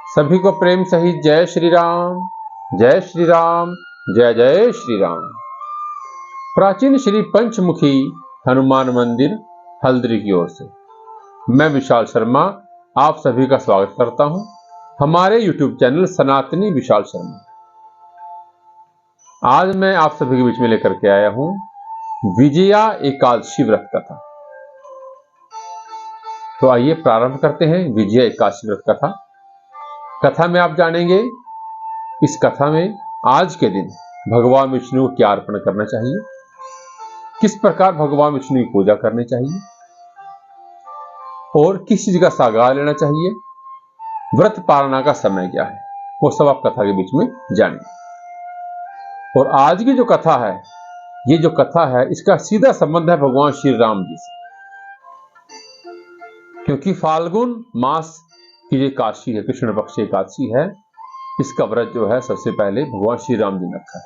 सभी को प्रेम सहित जय श्री राम, जय श्री राम, जय जय श्री राम। प्राचीन श्री पंचमुखी हनुमान मंदिर हल्द्री की ओर से मैं विशाल शर्मा आप सभी का स्वागत करता हूं हमारे YouTube चैनल सनातनी विशाल शर्मा। आज मैं आप सभी के बीच में लेकर के आया हूं विजया एकादशी व्रत कथा। तो आइए प्रारंभ करते हैं विजया एकादशी व्रत कथा। कथा में आप जानेंगे इस कथा में आज के दिन भगवान विष्णु को क्या अर्पण करना चाहिए, किस प्रकार भगवान विष्णु की पूजा करनी चाहिए और किस चीज का सागार लेना चाहिए, व्रत पालना का समय क्या है, वो सब आप कथा के बीच में जानेंगे। और आज की जो कथा है, ये जो कथा है इसका सीधा संबंध है भगवान श्री राम जी से, क्योंकि फाल्गुन मास की जो एकादशी है, कृष्ण पक्ष एकादशी है, इसका व्रत जो है सबसे पहले भगवान श्री राम जी ने रखा है।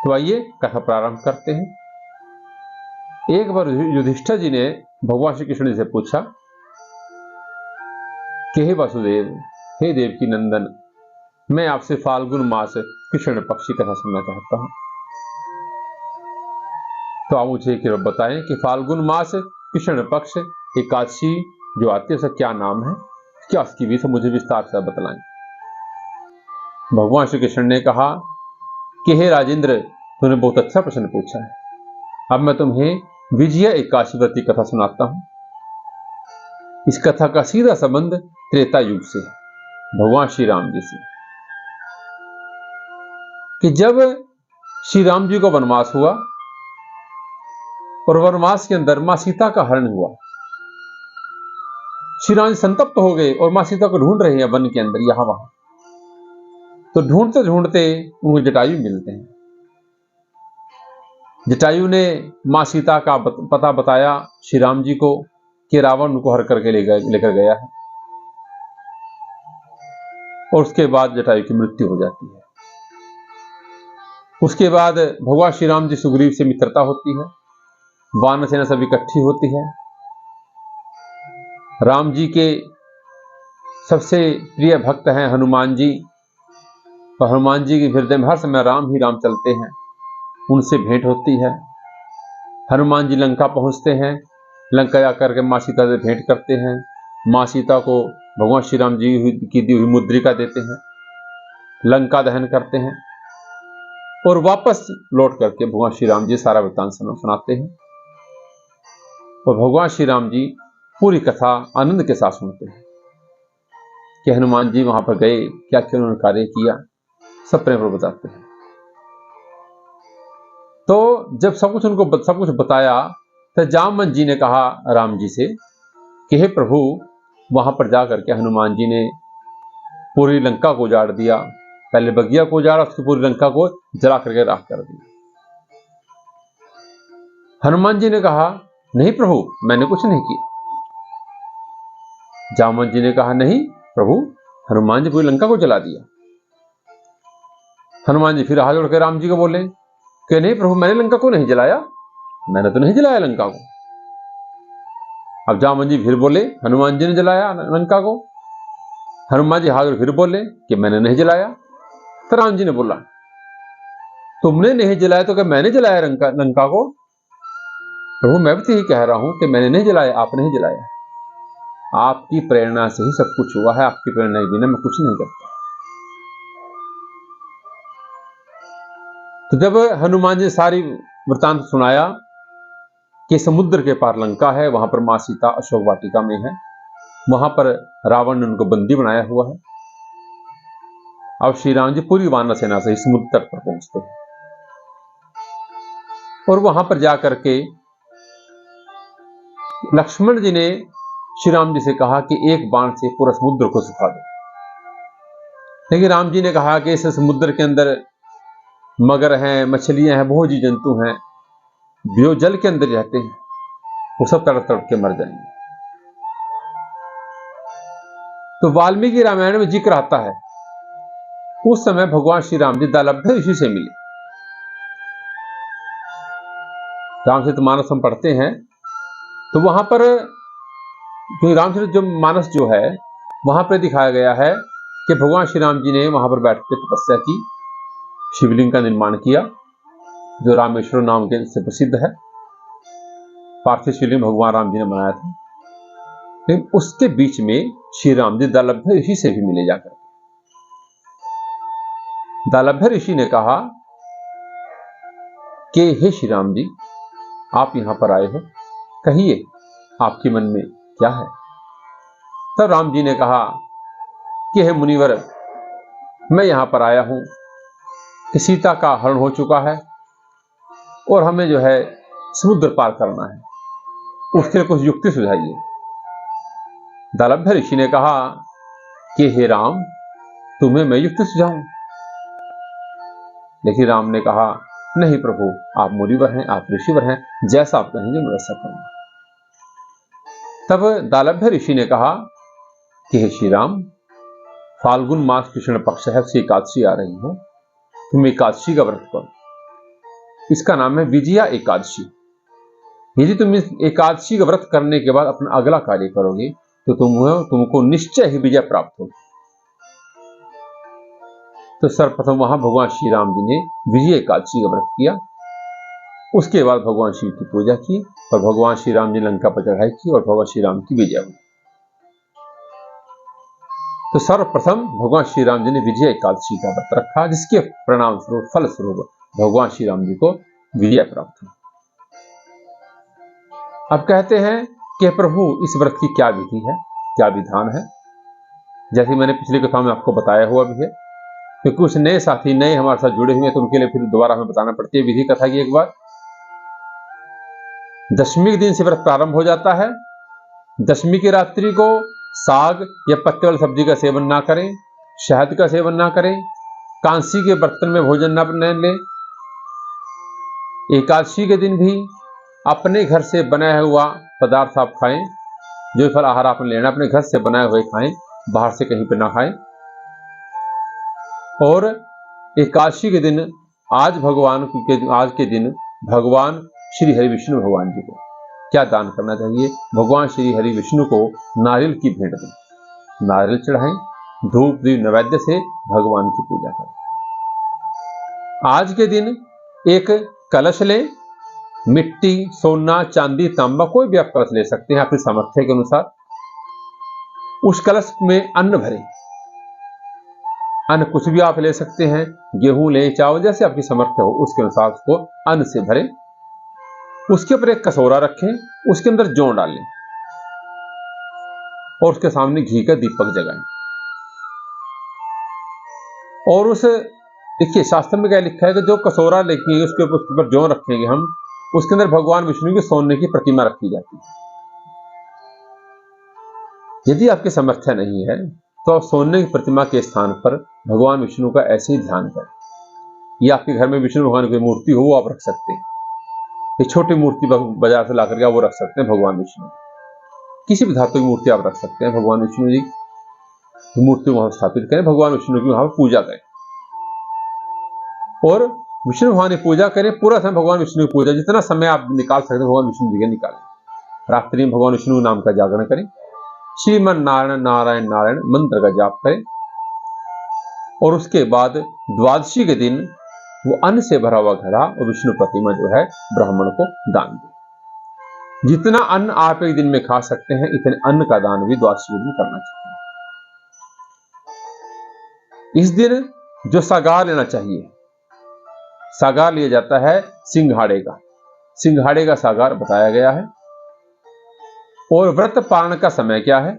तो आइए कथा प्रारंभ करते हैं। एक बार युधिष्ठिर जी ने भगवान श्री कृष्ण जी से पूछा कि हे वासुदेव, हे देवकी नंदन, मैं आपसे फाल्गुन मास कृष्ण पक्ष की कथा सुनना चाहता हूं। तो आप मुझे एक बताएं कि फाल्गुन मास कृष्ण पक्ष एकादशी जो आती है उसका क्या नाम है, क्या उसकी विधि, मुझे विस्तार से बतलाएं। भगवान श्री कृष्ण ने कहा कि हे राजेंद्र, तूने बहुत अच्छा प्रश्न पूछा है। अब मैं तुम्हें विजया एकादशी व्रत की कथा सुनाता हूं। इस कथा का सीधा संबंध त्रेता युग से है, भगवान श्री राम जी से। कि जब श्री राम जी को वनवास हुआ और वनवास के अंदर मां सीता का हरण हुआ, श्री राम जी संतप्त हो गए और मां सीता को ढूंढ रहे हैं वन के अंदर यहां वहां। तो ढूंढते ढूंढते उनको जटायु मिलते हैं। जटायु ने मां सीता का पता बताया श्री राम जी को कि रावण उनको हर करके लेकर गया है, और उसके बाद जटायु की मृत्यु हो जाती है। उसके बाद भगवान श्री राम जी सुग्रीव से मित्रता होती है, वानर सेना सब इकट्ठी होती है। राम जी के सबसे प्रिय भक्त हैं हनुमान जी, और हनुमान जी के हृदय में हर समय राम ही राम चलते हैं। उनसे भेंट होती है। हनुमान जी लंका पहुंचते हैं, लंका जाकर के मां सीता से भेंट करते हैं। मां सीता को भगवान श्री राम जी की दी हुई मुद्रिका देते हैं, लंका दहन करते हैं और वापस लौट करके भगवान श्री राम जी सारा वृत्तांत सुनाते हैं। और भगवान श्री राम जी पूरी कथा आनंद के साथ सुनते हैं कि हनुमान जी वहां पर गए, क्या क्या उन्होंने कार्य किया, सब प्रेम पर बताते हैं। तो जब सब कुछ बताया तो जामवंत जी ने कहा राम जी से कि हे प्रभु, वहां पर जाकर के हनुमान जी ने पूरी लंका को उजाड़ दिया, पहले बगिया को उजाड़ा, उसकी पूरी लंका को जला करके राख कर दिया। हनुमान जी ने कहा नहीं प्रभु, मैंने कुछ नहीं किया। जामवंत जी ने कहा नहीं प्रभु, हनुमान जी पूरी लंका को जला दिया। हनुमान जी फिर हाथ जोड़ के राम जी को बोले कि नहीं प्रभु, मैंने लंका को नहीं जलाया, मैंने तो नहीं जलाया लंका को। अब जामवंत जी फिर बोले हनुमान जी ने जलाया लंका को। हनुमान जी हाथ जोड़ फिर बोले कि मैंने नहीं जलाया। तो राम जी ने बोला तुमने नहीं जलाया तो क्या मैंने जलाया लंका को? प्रभु, मैं भी तो यही कह रहा हूं कि मैंने नहीं जलाया, आपने ही जलाया। आपकी प्रेरणा से ही सब कुछ हुआ है, आपकी प्रेरणा के बिना मैं कुछ नहीं करता। तो जब हनुमान जी सारी वृतांत सुनाया कि समुद्र के पार लंका है, वहां पर मां सीता अशोक वाटिका में है, वहां पर रावण ने उनको बंदी बनाया हुआ है। अब श्री राम जी पूरी वानर सेना से समुद्र तट पर पहुंचते हैं और वहां पर जाकर के लक्ष्मण जी ने श्री राम जी से कहा कि एक बाण से पूरा समुद्र को सुखा दो। लेकिन राम जी ने कहा कि इस समुद्र के अंदर मगर हैं, मछलियां हैं, बहुत जीव जंतु हैं, जो जल के अंदर रहते हैं, वो सब तड़प तड़प के मर जाएंगे। तो वाल्मीकि रामायण में जिक्र आता है उस समय भगवान श्री राम जी दालभ्य ऋषि से मिले। रामचरितमानस हम पढ़ते हैं तो वहां पर रामचरित जो मानस जो है वहां पर दिखाया गया है कि भगवान श्री राम जी ने वहां पर बैठ के तपस्या की, शिवलिंग का निर्माण किया जो रामेश्वर नाम के से प्रसिद्ध है। पार्थिव शिवलिंग भगवान राम जी ने बनाया था। लेकिन उसके बीच में श्री राम जी दालभ्य ऋषि से भी मिले जाकर। दालभ्य ऋषि ने कहा कि हे श्री राम जी, आप यहां पर आए हो, कहिए आपके मन में क्या है। तब राम जी ने कहा कि हे मुनिवर, मैं यहां पर आया हूं कि सीता का हरण हो चुका है और हमें जो है समुद्र पार करना है, उसके लिए कुछ युक्ति सुझाइए। दालभ्य ऋषि ने कहा कि हे राम, तुम्हें मैं युक्ति सुझाऊं। लेकिन राम ने कहा नहीं प्रभु, आप मुनिवर हैं, आप ऋषिवर हैं, जैसा आप कहेंगे मैं वैसा करूंगा। तब दालभ्य ऋषि ने कहा कि हे श्री राम, फाल्गुन मास कृष्ण पक्ष है, उसकी एकादशी आ रही है, तुम एकादशी का व्रत करो। इसका नाम है विजया एकादशी। यदि तुम इस एकादशी का व्रत करने के बाद अपना अगला कार्य करोगे तो तुमको निश्चय ही विजय प्राप्त होगी। तो सर्वप्रथम वहां भगवान श्री राम जी ने विजय एकादशी का व्रत किया। उसके बाद भगवान शिव की पूजा की और भगवान श्री राम जी लंका पर चढ़ाई की और भगवान श्री राम की विजय हुई। तो सर्वप्रथम भगवान श्री राम जी ने विजय एकादशी का व्रत रखा, जिसके परिणाम स्वरूप फल स्वरूप भगवान श्री राम जी को विजय प्राप्त हुई। अब कहते हैं कि प्रभु इस व्रत की क्या विधि है, क्या विधान है। जैसे मैंने पिछली कथा में आपको बताया हुआ भी है कि कुछ नए साथी नए हमारे साथ जुड़े हुए हैं, तो उनके लिए फिर दोबारा हमें बताना पड़ती है विधि कथा की। एक बार दशमी के दिन से व्रत प्रारंभ हो जाता है। दशमी की रात्रि को साग या पत्ते वाली सब्जी का सेवन ना करें, शहद का सेवन ना करें, कांसी के बर्तन में भोजन न लें। एकादशी के दिन भी अपने घर से बनाया हुआ पदार्थ आप खाएं, जो फल आहार आपने लेना अपने घर से बनाए हुए खाएं, बाहर से कहीं पर ना खाएं। और एकादशी के दिन आज के दिन भगवान श्री हरि विष्णु भगवान जी को क्या दान करना चाहिए। भगवान श्री हरि विष्णु को नारियल की भेंट दें, नारियल चढ़ाएं, धूप दीप नैवेद्य से भगवान की पूजा करें। आज के दिन एक कलश लें, मिट्टी, सोना, चांदी, तांबा, कोई भी आप कलश ले सकते हैं अपनी सामर्थ्य के अनुसार। उस कलश में अन्न भरें, अन्न कुछ भी आप ले सकते हैं, गेहूं ले, चावल, जैसे आपकी सामर्थ्य हो उसके अनुसार उसको अन्न से भरें। उसके ऊपर एक कसौरा रखें, उसके अंदर जौ डालें और उसके सामने घी का दीपक जगाएं। और उस देखिए शास्त्र में क्या लिखा है कि जो कसौरा लेंगे उसके ऊपर जौ रखेंगे हम, उसके अंदर भगवान विष्णु की सोने की प्रतिमा रखी जाती है। यदि आपकी सामर्थ्य नहीं है तो आप सोने की प्रतिमा के स्थान पर भगवान विष्णु का ऐसे ही ध्यान करें। या आपके घर में विष्णु भगवान की मूर्ति हो वो आप रख सकते हैं, एक छोटी मूर्ति बाजार से ला करके वो रख सकते हैं। भगवान विष्णु किसी भी धातु की मूर्ति आप रख सकते हैं, भगवान विष्णु जी की मूर्ति वहां स्थापित करें, भगवान विष्णु की वहां पूजा करें और विष्णु भगवान की पूजा करें। पूरा समय भगवान विष्णु की पूजा, जितना समय आप निकाल सकते हैं भगवान विष्णु जी के निकालें। रात्रि में भगवान विष्णु नाम का जागरण करें, श्रीमन नारायण नारायण नारायण मंत्र का जाप करें और उसके बाद द्वादशी के दिन वो अन्न से भरा हुआ घड़ा और विष्णु प्रतिमा जो है ब्राह्मण को दान दें। जितना अन्न आप एक दिन में खा सकते हैं इतने अन्न का दान भी द्वादशी के दिन करना चाहिए। इस दिन जो सागार लेना चाहिए, सागार लिया जाता है सिंघाड़े का सागार बताया गया है। और व्रत पारण का समय क्या है?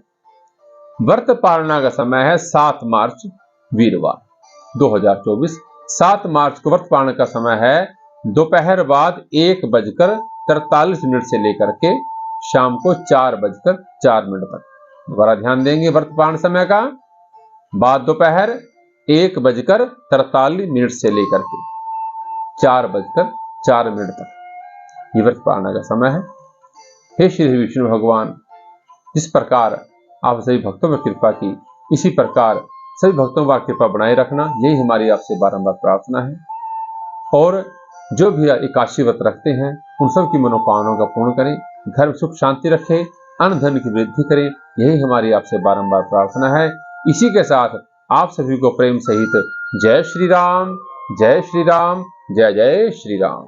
व्रत पारणा का समय है 7 मार्च वीरवार 2024। 7 मार्च को व्रत पारण का समय है दोपहर बाद 1:43 से लेकर के शाम को 4:04 तक। दोबारा ध्यान देंगे, व्रत पारण समय का बाद दोपहर 1:43 से लेकर के 4:04 तक ये व्रत पारणा का समय है। हे श्री विष्णु भगवान, जिस प्रकार आप सभी भक्तों पर कृपा की, इसी प्रकार सभी भक्तों पर कृपा बनाए रखना, यही हमारी आपसे बारंबार प्रार्थना है। और जो भी एकादशी व्रत रखते हैं उन सब की मनोकामनाओं का पूर्ण करें, घर में सुख शांति रखें, अन्न धन की वृद्धि करें, यही हमारी आपसे बारंबार प्रार्थना है। इसी के साथ आप सभी को प्रेम सहित जय श्री राम, जय श्री राम, जय जय श्री राम।